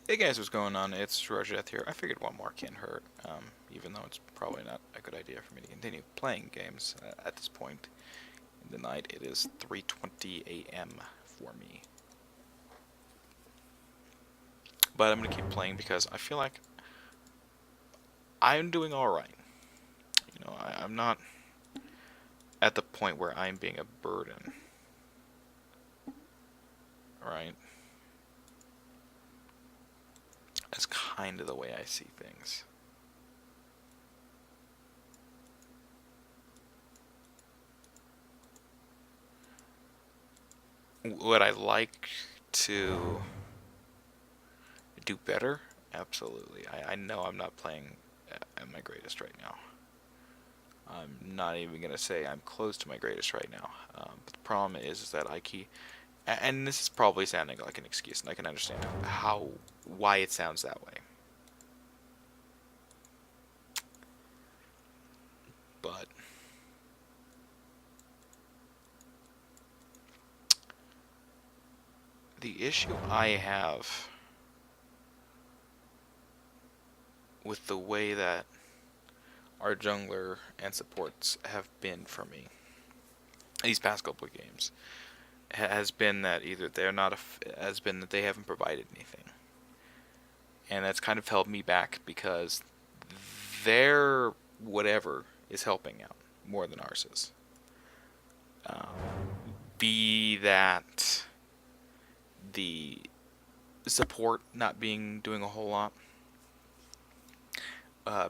Hey guys, what's going on? It's RogerDeath here. I figured one more can't hurt, even though it's probably not a good idea for me to continue playing games at this point in the night. It is 3:20 a.m. for me. But I'm going to keep playing because I feel like I'm doing alright. I'm not at the point where I'm being a burden, right? That's kind of the way I see things. Would I like to do better? Absolutely. I know I'm not playing at my greatest right now. I'm not even going to say I'm close to my greatest right now. But the problem is that I keep... And this is probably sounding like an excuse, and I can understand why it sounds that way. But the issue I have with the way that our jungler and supports have been for me these past couple of games has been that either they're not has been that they haven't provided anything, and that's kind of held me back because their whatever is helping out more than ours is. Um, be that the support not doing a whole lot,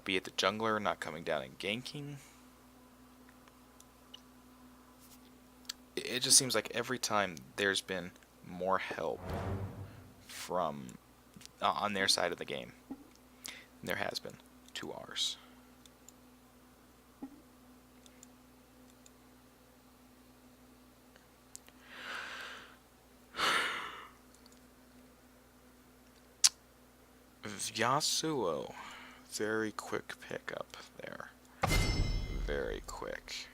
be it the jungler not coming down and ganking. It just seems like every time there's been more help from on their side of the game than there has been to ours. Yasuo, very quick pickup there. Very quick.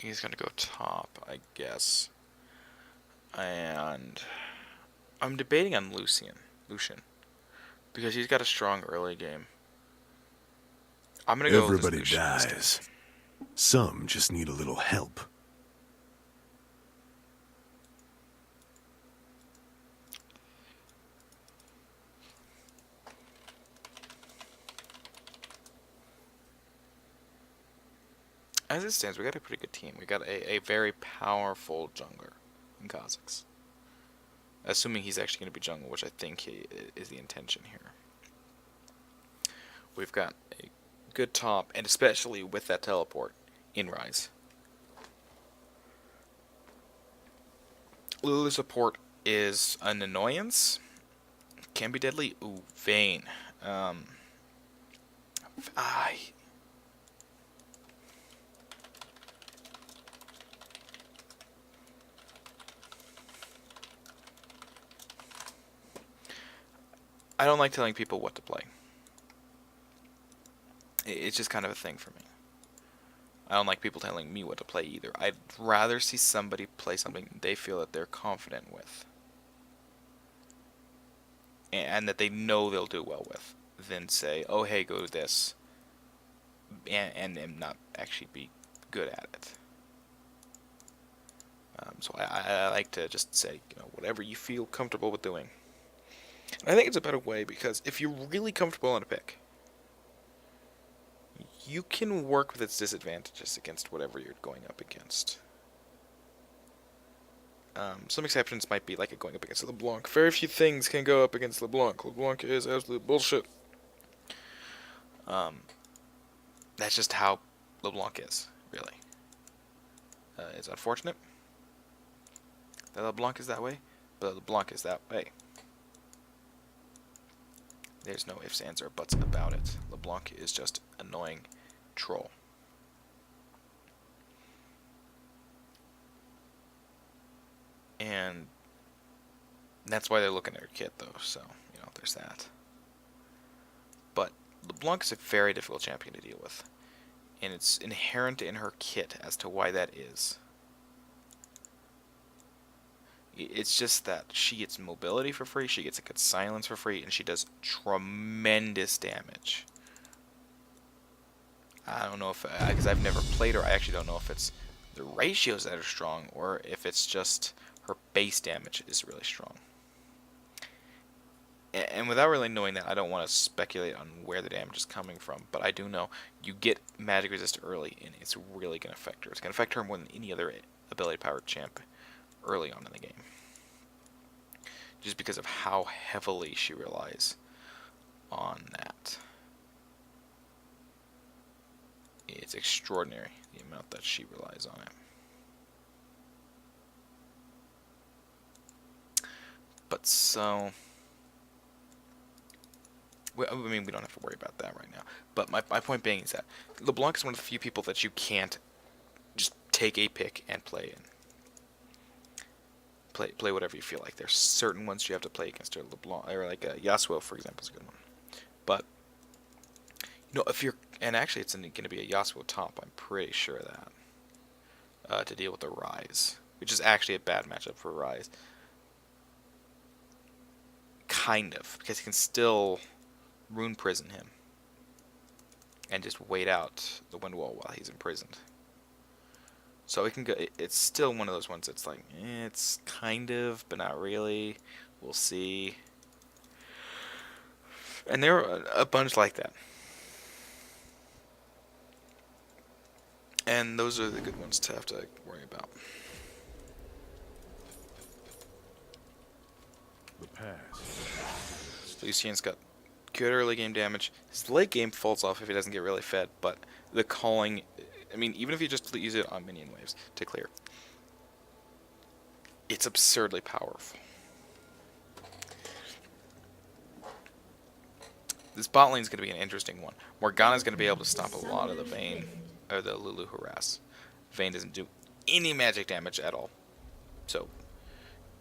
He's gonna go top, I guess. And I'm debating on Lucian, because he's got a strong early game. I'm gonna go with Everybody Lucian dies. Some just need a little help. As it stands, we got a pretty good team. We got a very powerful jungler in Kha'Zix. Assuming he's actually going to be jungle, which I think is the intention here. We've got a good top, and especially with that teleport in Rise. Lulu support is an annoyance. Can be deadly. Ooh, Vayne. I don't like telling people what to play. It's just kind of a thing for me. I don't like people telling me what to play either. I'd rather see somebody play something they feel that they're confident with, and that they know they'll do well with, than say, oh hey, go do this, and not actually be good at it. So I like to just say, whatever you feel comfortable with doing. And I think it's a better way, because if you're really comfortable on a pick, you can work with its disadvantages against whatever you're going up against. Some exceptions might be like going up against LeBlanc. Very few things can go up against LeBlanc. LeBlanc is absolute bullshit. That's just how LeBlanc is, really. It's unfortunate that LeBlanc is that way, but LeBlanc is that way. There's no ifs, ands, or buts about it. LeBlanc is just annoying troll. And that's why they're looking at her kit, though, so, there's that. But LeBlanc is a very difficult champion to deal with, and it's inherent in her kit as to why that is. It's just that she gets mobility for free, she gets a good silence for free, and she does tremendous damage. I don't know if, because I've never played her, I actually don't know if it's the ratios that are strong or if it's just her base damage is really strong. And without really knowing that, I don't want to speculate on where the damage is coming from, but I do know you get magic resist early, and it's really going to affect her. It's going to affect her more than any other ability-powered champ early on in the game, just because of how heavily she relies on that. It's extraordinary, the amount that she relies on it. But so... I mean, we don't have to worry about that right now. But my point being is that LeBlanc is one of the few people that you can't just take a pick and play in. Play whatever you feel like. There's certain ones you have to play against her. LeBlanc, or like Yasuo, for example, is a good one. But, you know, if you're... And actually, it's going to be a Yasuo top, I'm pretty sure of that. To deal with the Rise. Which is actually a bad matchup for Rise. Kind of. Because he can still... Rune prison him and just wait out the wind wall while he's imprisoned. So it can go. It's still one of those ones that's like it's kind of, but not really. We'll see. And there are a bunch like that, and those are the good ones to have to worry about. The past. Lucian's got good early game damage. His late game falls off if he doesn't get really fed, but the calling, I mean, even if you just use it on minion waves to clear, it's absurdly powerful. This bot lane is going to be an interesting one. Morgana's going to be able to stop a lot of the Vayne, or the Lulu harass. Vayne doesn't do any magic damage at all. So,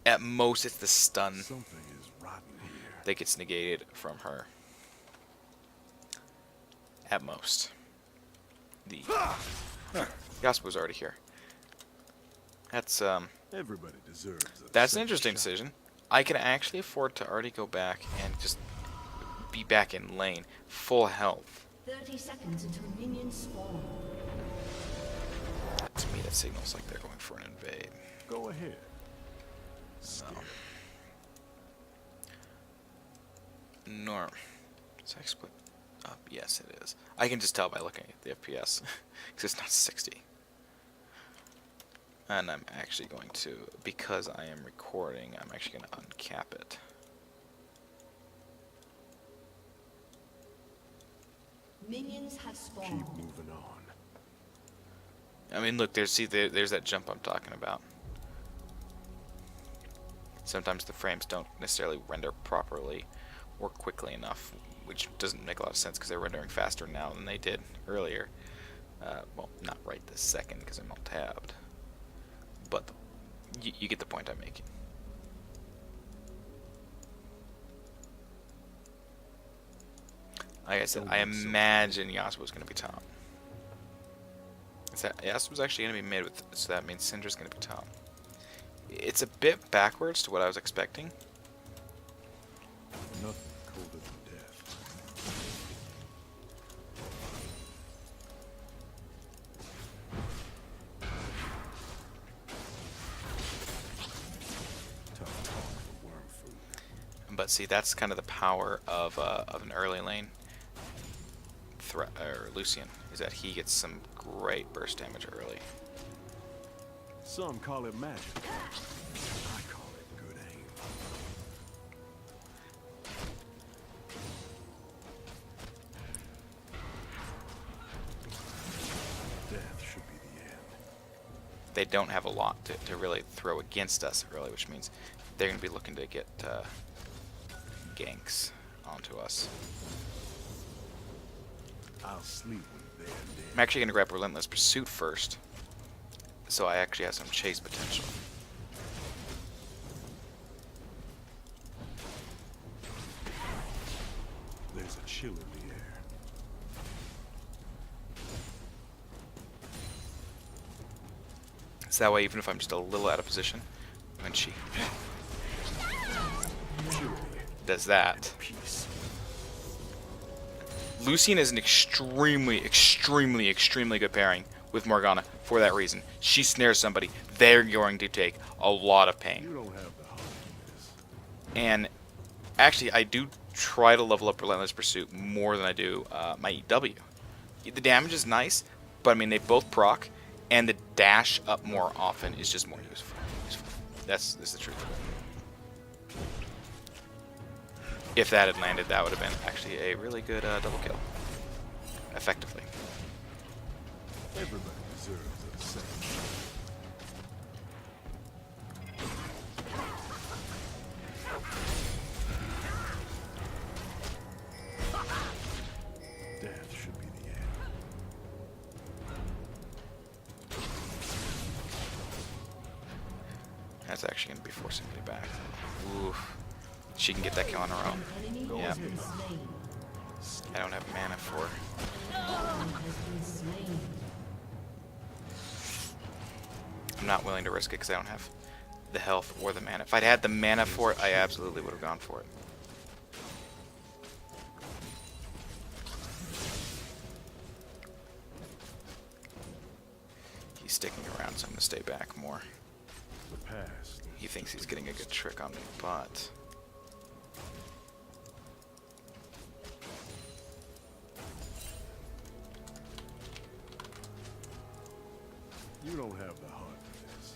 at most, it's the stun Something is rotten here. that gets negated from her. At most. The Yasuo's already here. That's Everybody deserves a that's an second interesting shot. decision. I can actually afford to already go back and just be back in lane, full health. 30 seconds until minions spawn. To me, that signals like they're going for an invade. Go ahead. No. Norm. Is that split up? Yes, it is. I can just tell by looking at the FPS, because it's not 60. And I'm actually going to, because I am recording, I'm actually going to uncap it. Minions have spawned. Keep moving on. I mean, look, there's that jump I'm talking about. Sometimes the frames don't necessarily render properly or quickly enough, which doesn't make a lot of sense because they're rendering faster now than they did earlier. Well, not right this second because I'm all tabbed, but you get the point I'm making. Like I said, I imagine Yasuo's going to be top. Yasuo's actually going to be mid, so that means Syndra's going to be top. It's a bit backwards to what I was expecting. Nothing colder than death. Tough talk for worm food. But see, that's kind of the power of an early lane Lucian, is that he gets some great burst damage early. Some call it magic. I call it good aim. Death should be the end. They don't have a lot to really throw against us early, which means they're going to be looking to get ganks onto us. I'll sleep when they're dead. I'm actually going to grab Relentless Pursuit first, so I actually have some chase potential. There's a chill in the air. So that way, even if I'm just a little out of position, I'm when she does that. Peace. Lucian is an extremely, extremely, extremely good pairing with Morgana for that reason. She snares somebody, they're going to take a lot of You pain. don't have the heart for this. And actually, I do try to level up Relentless Pursuit more than I do my EW. The damage is nice, but I mean, they both proc, and the dash up more often is just more useful. That's the truth. If that had landed, that would have been actually a really good double kill. Effectively. Everybody deserves the same. Death should be the end. That's actually going to be forcing me back. Oof. She can get that kill on her own. An enemy Yeah. has been slain. I don't have mana for her. An has been slain. I'm not willing to risk it because I don't have the health or the mana. If I'd had the mana for it, I absolutely would have gone for it. He's sticking around, so I'm going to stay back more. The past. He thinks he's getting a good trick on me, but... You don't have the heart for this.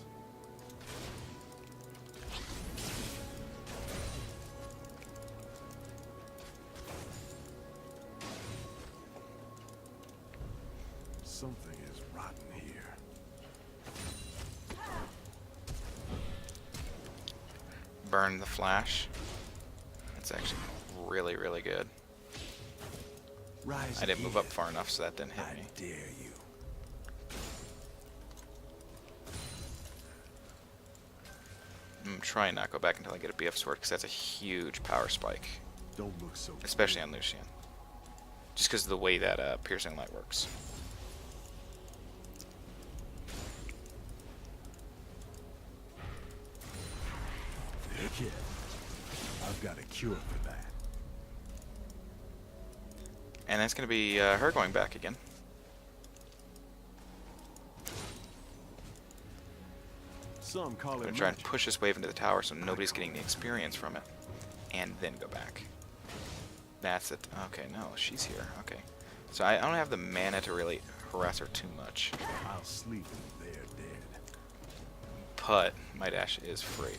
Something is rotten here. Burn the flash. That's actually really, really good. Rise I didn't move up again. far enough, so that didn't hit I me. dare you. I'm trying not to go back until I get a BF sword, because that's a huge power spike. Don't look so Especially on Lucian. Just because of the way that piercing light works. Kid, I've got a cure for that. And that's going to be her going back again. Some call I'm it going to try and magic. push this wave into the tower so nobody's getting the experience from it. And then go back. That's it. Okay, no, she's here. Okay. So I don't have the mana to really harass her too much. I'll sleep and they're dead. But my dash is free.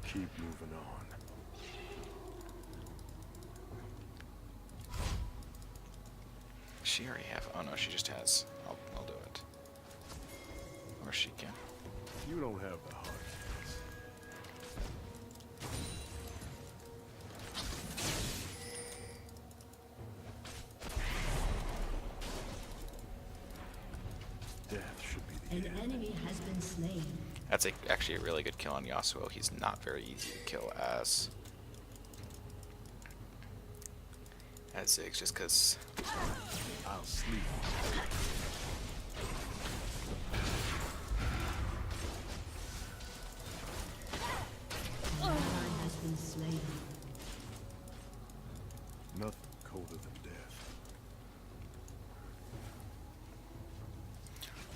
Keep moving on. She already have. Oh no, she just has. I'll do it. Or she can. You don't have the heart for this. Death should be the An end. enemy has been slain. That's actually a really good kill on Yasuo. He's not very easy to kill as Kha'Zix, just because. I'll sleep. An ally has been slain. Nothing colder than death.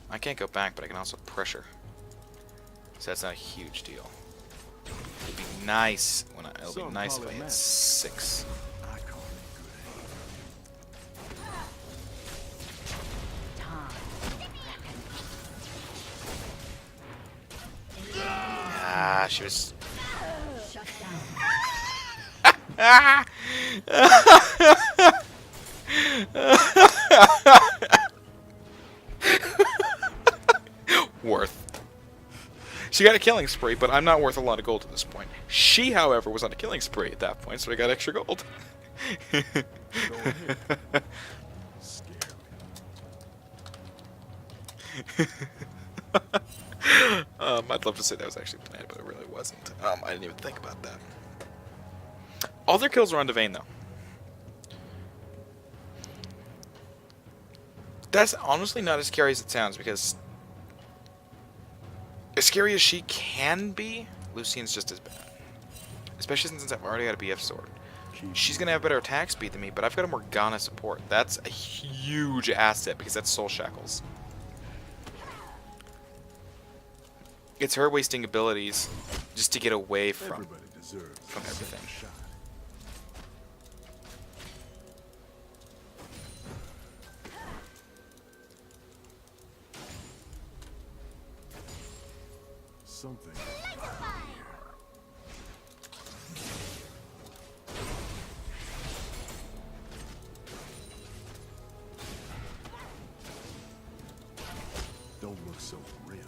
I can't go back, but I can also pressure. So that's not a huge deal. It'd be nice when it'll be Some nice call if I it hit magic. 6. I call it good aim. Ah, she was. Shut down. Worth. She got a killing spree, but I'm not worth a lot of gold at this point. She, however, was on a killing spree at that point, so I got extra gold. Go ahead. Scare me. I'd love to say that was actually planned, but it really wasn't. I didn't even think about that. All their kills are on Devane, though. That's honestly not as scary as it sounds, because as scary as she can be, Lucian's just as bad. Especially since I've already got a BF sword. She's going to have better attack speed than me, but I've got a Morgana support. That's a huge asset, because that's Soul Shackles. It's her wasting abilities just to get away from everything. Something. Don't look so grim.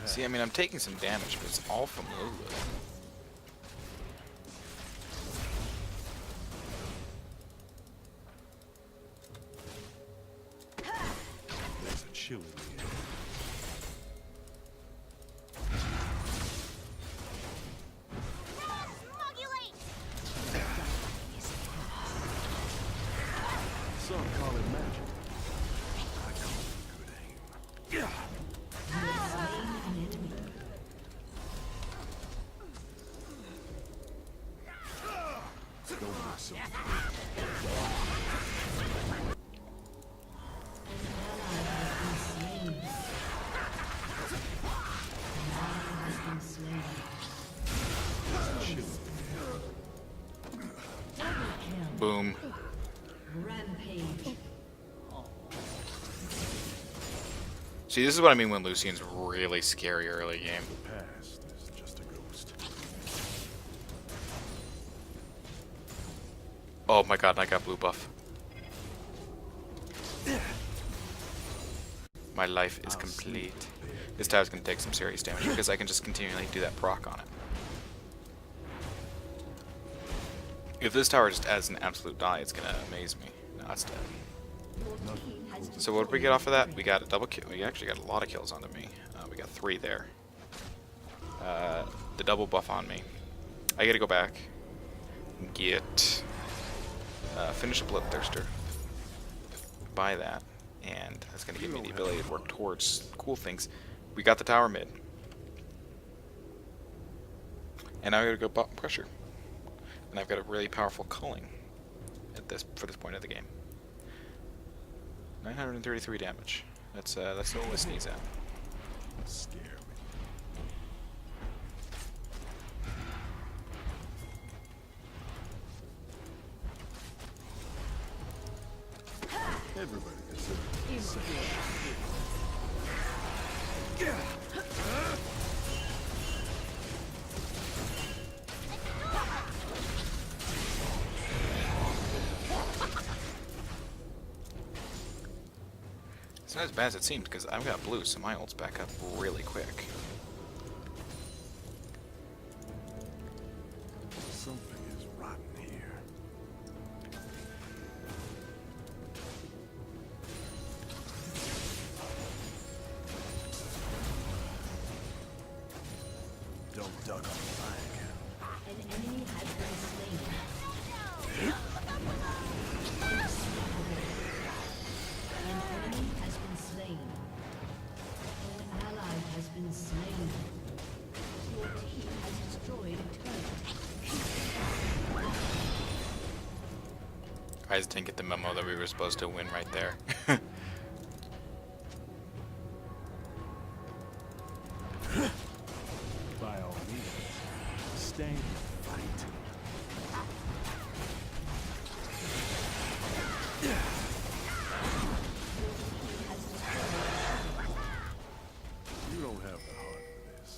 See, I mean, I'm taking some damage, but it's all from Lulu. There's a chill in the air. Some call it magic. I call it good aim. Don't look so Boom. Rampage. See, this is what I mean when Lucian's really scary early game. the past is just a ghost. Oh my god, and I got blue buff. My life is complete. This tower's gonna take some serious damage because I can just continually do that proc on it. If this tower just adds an absolute die, it's gonna amaze me. No, it's dead. So what did we get off of that? We got a double kill. We actually got a lot of kills onto me. We got 3 there. The double buff on me. I gotta go back. Get... finish a Bloodthirster. Buy that. And that's gonna give me the ability to work towards cool things. We got the tower mid. And now I gotta go bottom pressure. And I've got a really powerful culling at this for this point of the game. 933 damage. That's what this needs at. Scare me. Everybody deserves It's not as bad as it seems because I've got blue, so my ult's back up really quick. something is rotten here. Don't duck on the An enemy has been slain. An enemy has been slain. An ally has been slain. Your team has destroyed a turret. I just didn't get the memo that we were supposed to win right there. By all means, stay and fight. You don't have the heart for this.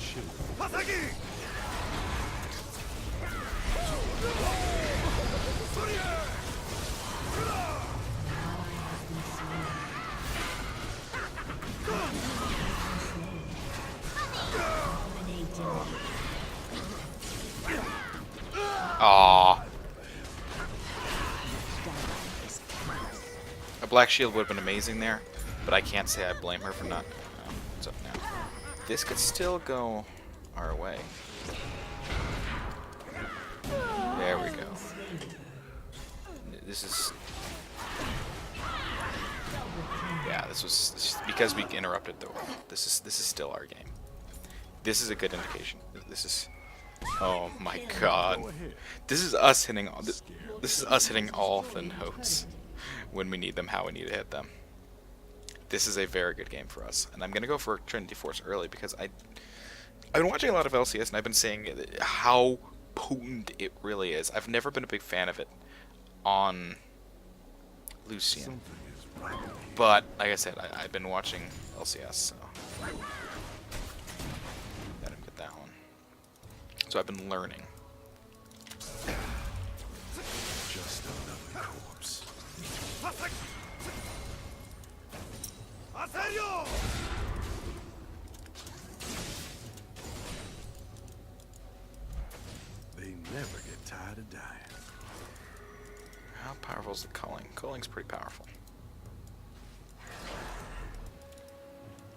Chill. A black shield would have been amazing there, but I can't say I blame her for not. What's up now? This could still go our way. There we go. This is... Yeah, this was because we interrupted the world. This is still our game. This is a good indication. This is... Oh my god. This is us hitting all... This is us hitting all the notes when we need them, how we need to hit them. This is a very good game for us. And I'm going to go for Trinity Force early because I've been watching a lot of LCS and I've been saying how potent it really is. I've never been a big fan of it on Lucian. But, like I said, I've been watching LCS, so... Let him get that one. So I've been learning. Just another corpse. They never get tired of dying. How powerful is the culling? Culling's pretty powerful.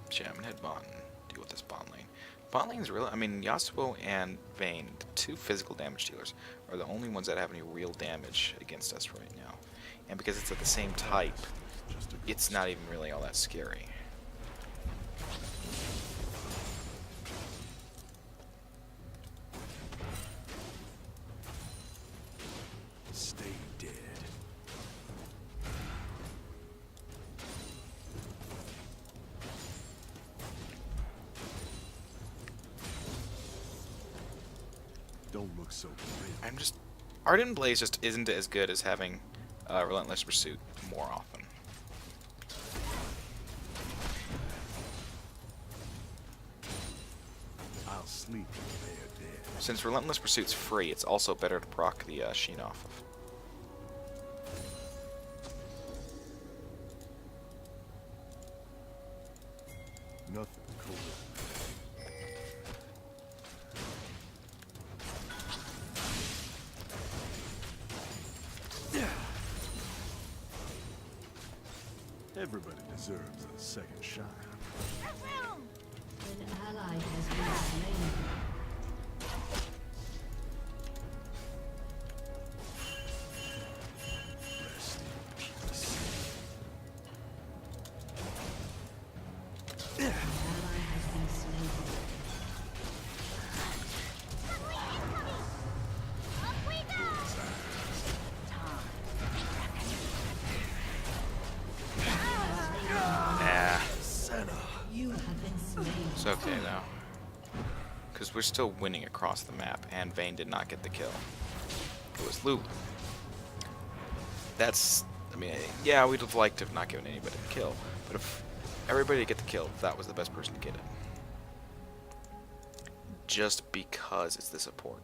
Gem and head bot and deal with this bot lane. Bot lane's really, I mean, Yasuo and Vayne, the two physical damage dealers, are the only ones that have any real damage against us right now. And because it's at the same type, it's not even really all that scary. Stay dead. Don't look so grim. I'm just... Ardent Blaze just isn't as good as having Relentless Pursuit more often. I'll sleep when they are dead. Since Relentless Pursuit's free, it's also better to proc the Sheen off of. Nothing cool. Everybody deserves a second shot. An ally has been slain. Rest in peace. An ally has been slain. Nah. You have been slain. It's okay though. Because we're still winning across the map, and Vayne did not get the kill. It was Lulu. That's, I mean, yeah, we'd have liked to have not given anybody the kill, but if everybody get the kill, that was the best person to get it. Just because it's the support.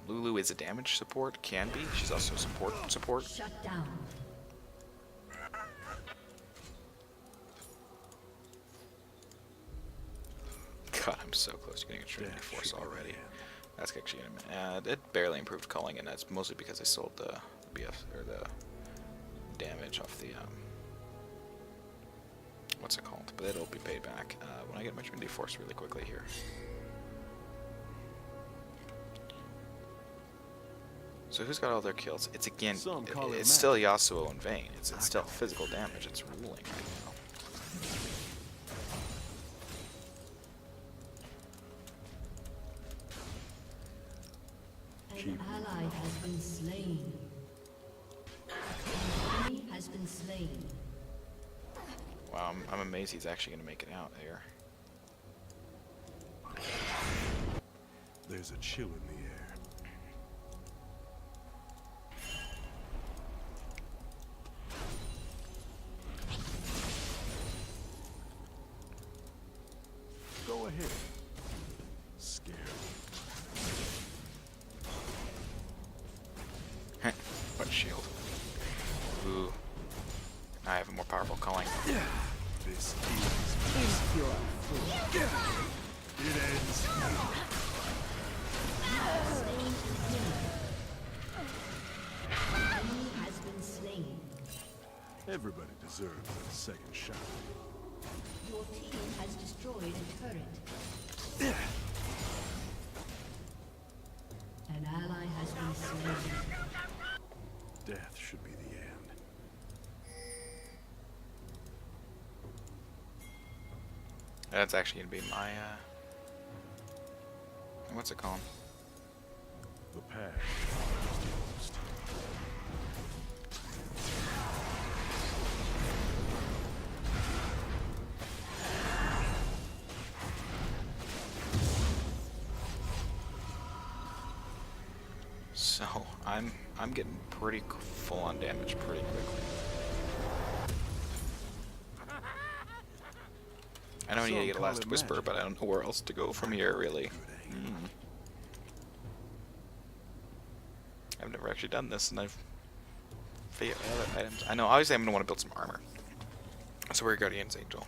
Lulu is a damage support, can be. She's also a support. Shut down. God, I'm so close to getting a Trinity Force already. That's actually gonna... it barely improved culling, and that's mostly because I sold the BF, or the damage off the, what's it called? But it'll be paid back when I get my Trinity Force really quickly here. So who's got all their kills? It's again, Some call it it's still Yasuo and Vayne. It's still physical damage. It's ruling right now. An ally has been slain. An enemy has been slain. Wow, I'm amazed he's actually going to make it out here. There's a chill in the air. Go ahead. Scared. What shield? Ooh. I have a more powerful calling. This is it ends. Enemy has been slain. Everybody deserves a second shot. Your team has destroyed a turret. An ally has been slain. Death should be the end. That's actually gonna be my what's it called? The path is closed. So I'm getting pretty full on damage pretty quickly. I know I need to get a last whisper, but I don't know where else to go from here, really. I've never actually done this, and I've failed other items. I know, obviously I'm going to want to build some armor. So we're Guardian's Angel.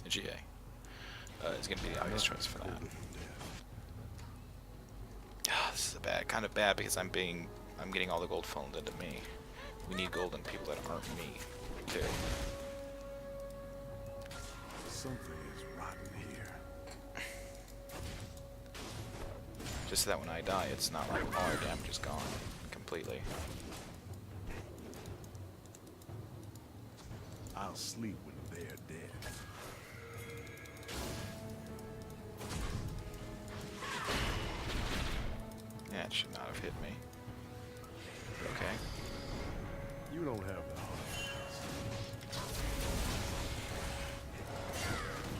A GA. It's going to be the obvious choice for that. This is kind of bad because I'm getting all the gold funneled into me. We need gold in people that aren't me, too. Something is rotten here. Just so that when I die, it's not like all our damage is gone completely. I'll sleep when they're dead. Yeah, it should not have hit me. Okay. You don't have the heart.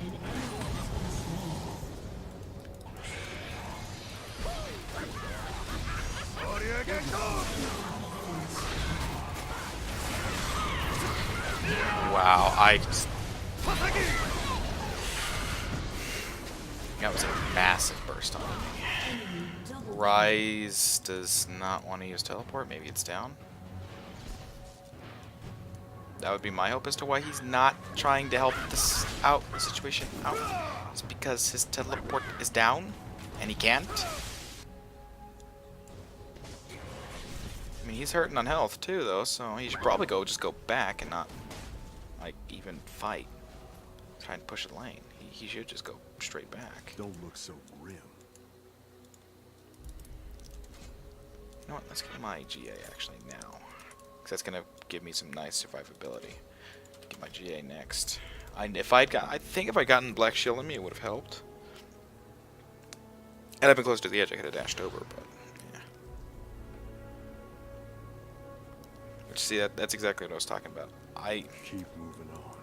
An enemy has been slain. Wow, I just... That was a massive burst on me. Enemy double. Rise does not want to use teleport. Maybe it's down. That would be my hope as to why he's not trying to help this out, the situation out. It's because his teleport is down, and he can't. I mean, he's hurting on health too, though, so he should probably just go back and not, like, even fight. Try and push a lane. He should just go straight back. Don't look so grim. You know what? Let's get my GA actually now. Because that's going to give me some nice survivability. Get my GA next. I think if I'd gotten Black Shield on me, it would have helped. And I've been close to the edge, I could have dashed over, but yeah. Which, see, that's exactly what I was talking about. Keep moving on.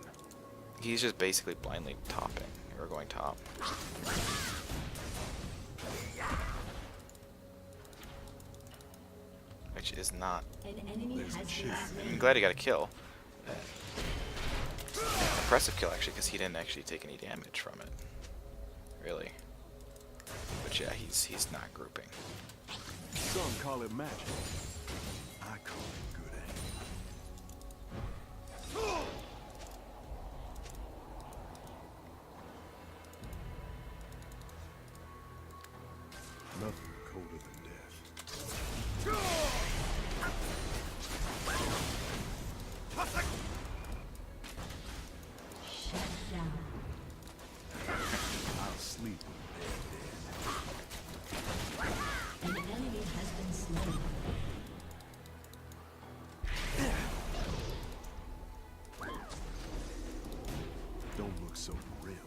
He's just basically blindly topping, or going top. Which is not... An enemy has been slain. I'm glad he got a kill. Impressive kill, actually, because he didn't actually take any damage from it. Really. But yeah, he's not grouping. Some call it magic. I call it good aim. Nothing colder than death. Shut down. I'll sleep when they're dead. An enemy has been slain. Don't look so grim.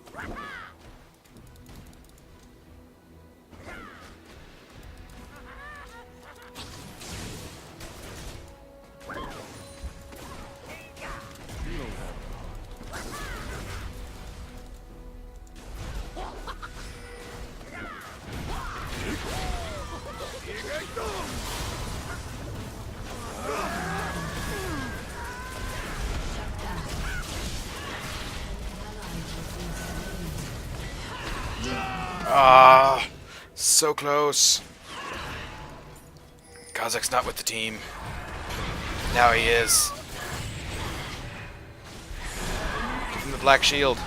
You don't have the heart. Ah, so close. Kha'Zix not with the team. Now he is. Give him the black shield.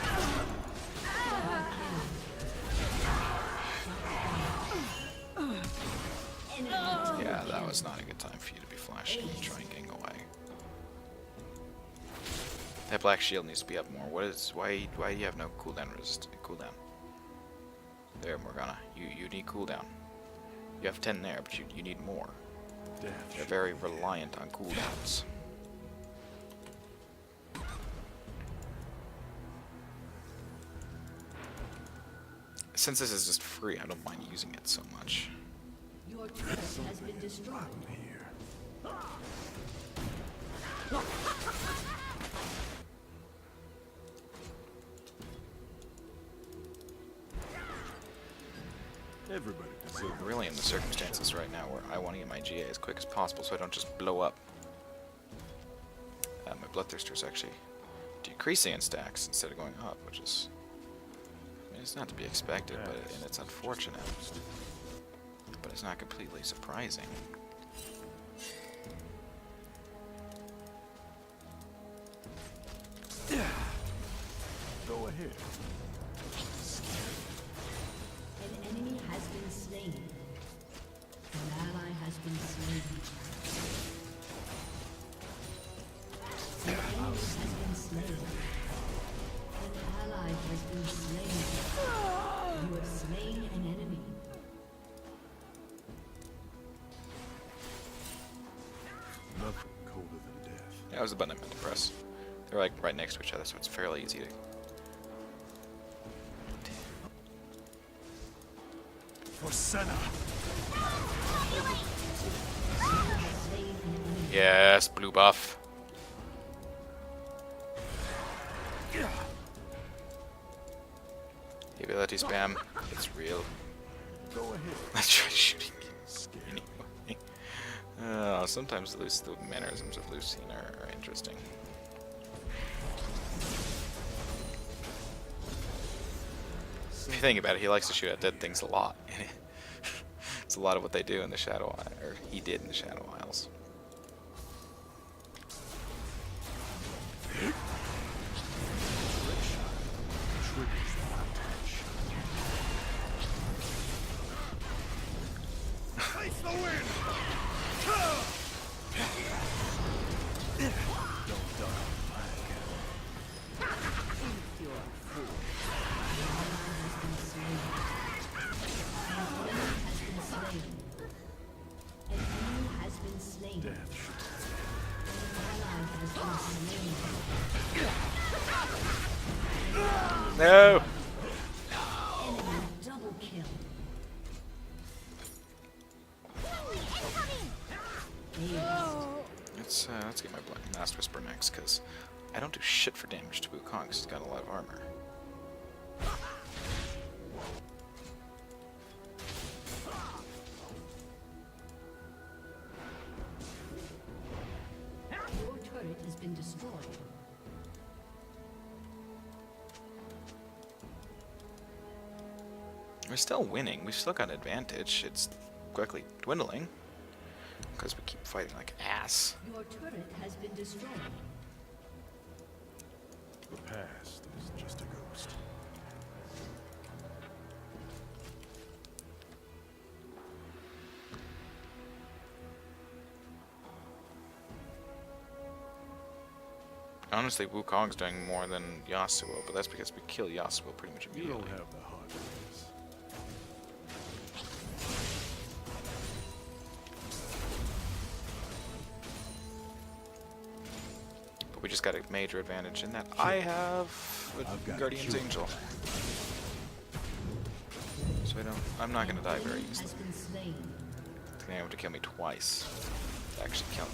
Yeah, that was not a good time for you to be flashing and trying getting away. That black shield needs to be up more. Why do you have no cooldown cooldown? There, Morgana. You need cooldown. You have 10 there, but you need more. Death You're very reliant on cooldowns. Since this is just free, I don't mind using it so much. Your turret has been destroyed. here. Everybody deserves I'm really in the circumstances right now where I want to get my GA as quick as possible so I don't just blow up. My Bloodthirster's actually decreasing in stacks instead of going up, which is... I mean, it's not to be expected, and it's unfortunate. But it's not completely surprising. Go ahead. An enemy has been slain. An ally has been slain. An enemy has been slain. An ally has been slain. You have slain an enemy. Nothing colder than death. That was the button I meant to press. They're like right next to each other, so it's fairly easy to... For Senna. Yes, blue buff. Ability spam. It's real. Go ahead. Let's try shooting anyway. Sometimes the mannerisms of Lucine are interesting. If you think about it, he likes to shoot at dead things a lot. It's a lot of what they do in the Shadow Isles, or he did in the Shadow Isles. Face the wind. Don't die. An enemy has been slain. Death should An ally has been slain. No! Enemy double kill. Let's get my Black Master Whisper next, because I don't do shit for damage to Wukong, because he's got a lot of armor. Your turret has been destroyed. We're still winning. We've still got an advantage. It's quickly dwindling, because we keep fighting like ass. Your turret has been destroyed. The past is just a ghost. Honestly, Wukong's doing more than Yasuo, but that's because we kill Yasuo pretty much You immediately. don't have the hard days. But we just got a major advantage in that I have I've got a a Guardian's cure. Angel. So I'm not going to die very Enemy easily. has been slain. It's going to have to kill me twice to actually kill me.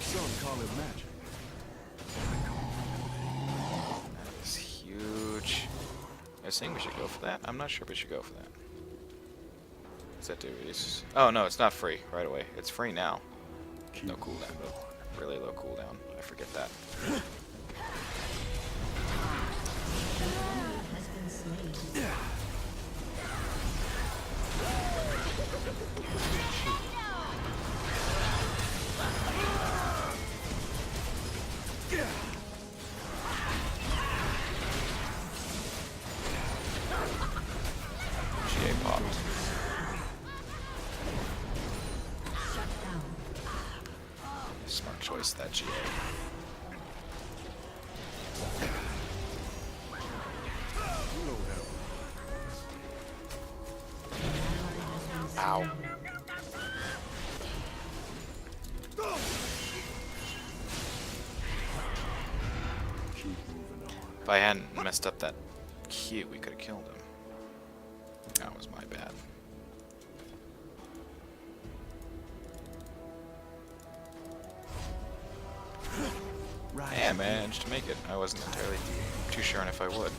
Some call it magic. That is huge. I think we should go for that. I'm not sure if we should go for that. What's that do? Oh no, it's not free right away. It's free now. No cooldown though. Really low cooldown. I forget that. An enemy has been slain. GA popped. Shut down. Smart choice. voice that GA. Ow. If I hadn't messed up that Q, we could have killed him. That was my bad. I managed to make it. I wasn't entirely too sure on if I would.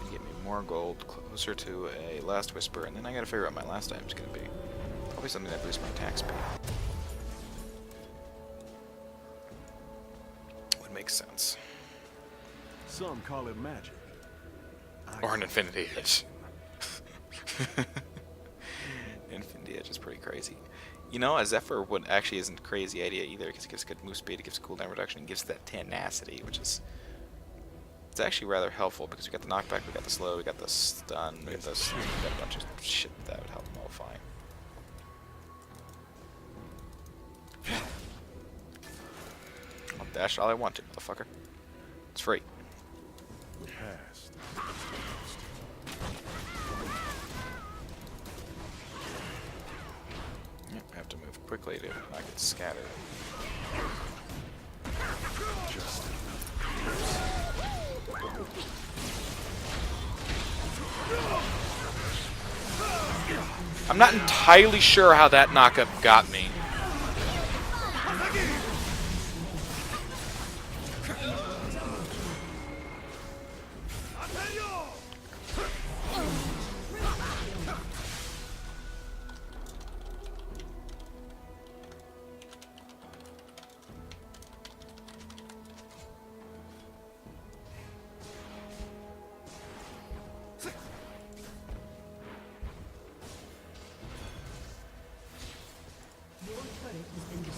Gonna get me more gold, closer to a last whisper, and then I gotta figure out what my last item's gonna be. Probably something that boosts my attack speed. Would make sense. Some call it magic. Or an Infinity Edge. Infinity Edge is pretty crazy. You know, a Zephyr would actually isn't a crazy idea either, because it gives good move speed, it gives cooldown reduction, and gives that tenacity, which is... It's actually rather helpful, because we got the knockback, we got the slow, we got the stun, we got this, we got a bunch of shit that would help nullify. I'll dash all I want to, motherfucker. It's free. The past. Yep, I have to move quickly to not get scattered. Just I'm not entirely sure how that knockup got me.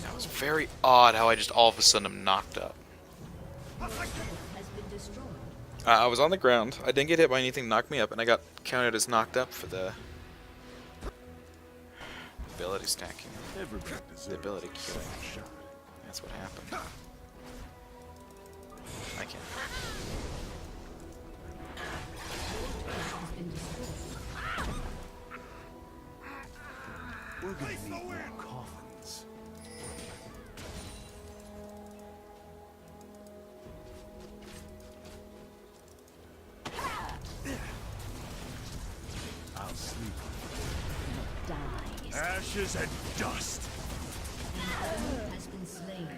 That was very odd how I just all of a sudden am knocked up. I was on the ground, I didn't get hit by anything, knocked me up, and I got counted as knocked up for the ability stacking. The ability killing. That's what happened. I can't. we're gonna need more coffins. I'll sleep. Dies. Ashes and dust. Has been slain.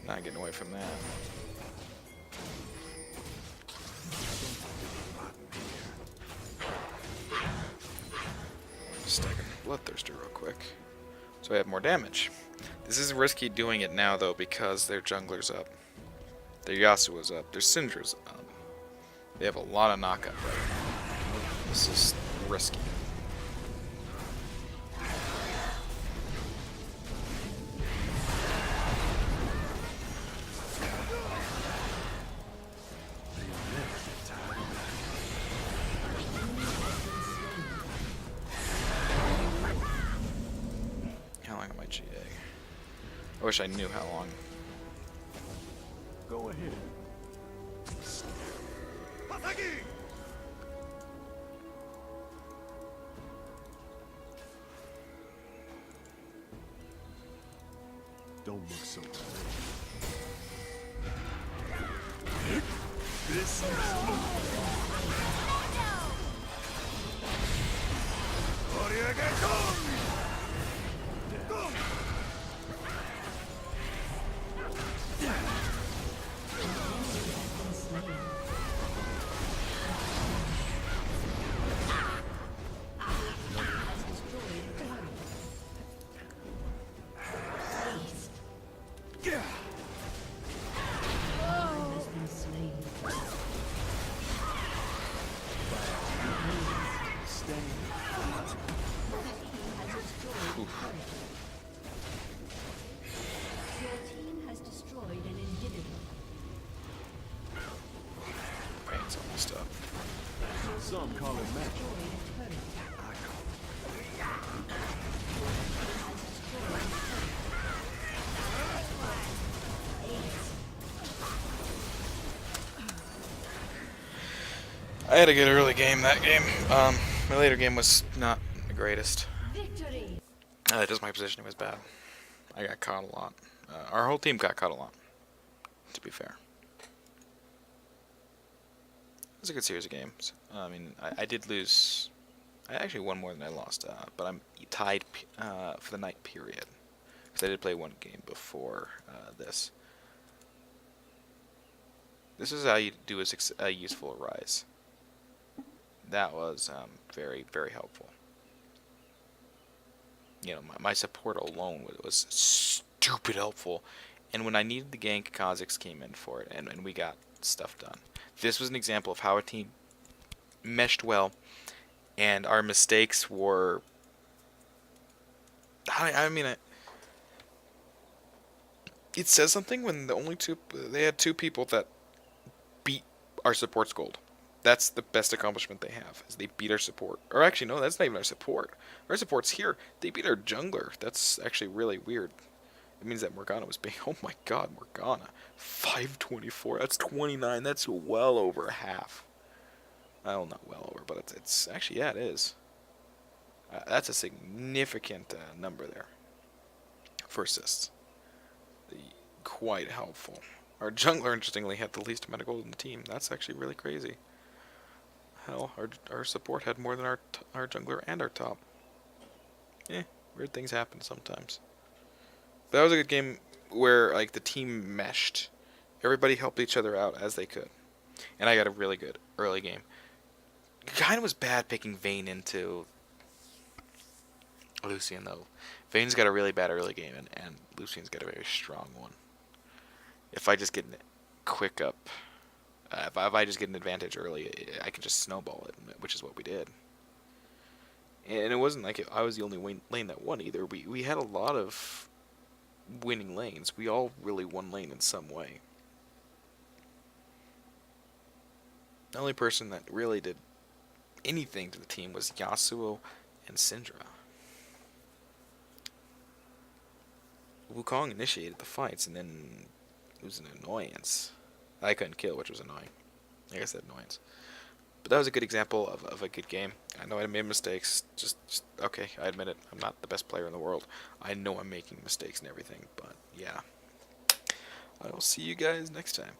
Not getting away from that. Stacking Bloodthirster real quick, so I have more damage. This is risky doing it now though, because their jungler's up, their Yasuo's up, their Syndra's up. They have a lot of knockup right now. This is risky. How long am I GA? I wish I knew how long. Go ahead. Don't look so brave. This is Pain's almost up. some call it magic. I call it I had a good early game that game. My later game was not the greatest. Victory! Just my positioning was bad. I got caught a lot. Our whole team got caught a lot, to be fair. It was a good series of games. I mean, I did lose. I actually won more than I lost, but I'm tied for the night period. Because I did play one game before this. This is how you do a useful rise. That was very, very helpful. You know, my support alone was stupid helpful. And when I needed the gank, Kha'Zix came in for it, and we got stuff done. This was an example of how a team meshed well, and our mistakes were... I mean, it says something when they had two people that beat our support's gold. That's the best accomplishment they have, is they beat our support. Or actually, no, that's not even our support. Our support's here. They beat our jungler. That's actually really weird. It means that Morgana was being... Oh my god, Morgana. 524. That's 29. That's well over half. Well, not well over, but it's actually, yeah, it is. That's a significant number there for assists. Quite helpful. Our jungler, interestingly, had the least amount of gold in the team. That's actually really crazy. Hell, our support had more than our jungler and our top. Weird things happen sometimes. But that was a good game where like the team meshed. Everybody helped each other out as they could. And I got a really good early game. Kind of was bad picking Vayne into Lucian, though. Vayne's got a really bad early game, and Lucian's got a very strong one. If I just get a quick up, if I just get an advantage early, I can just snowball it, which is what we did. And it wasn't like I was the only lane that won either. We had a lot of winning lanes. We all really won lane in some way. The only person that really did anything to the team was Yasuo and Syndra. Wukong initiated the fights, and then it was an annoyance. I couldn't kill, which was annoying. Like I said, annoyance. But that was a good example of a good game. I know I made mistakes. Just okay, I admit it. I'm not the best player in the world. I know I'm making mistakes and everything, but yeah. I will see you guys next time.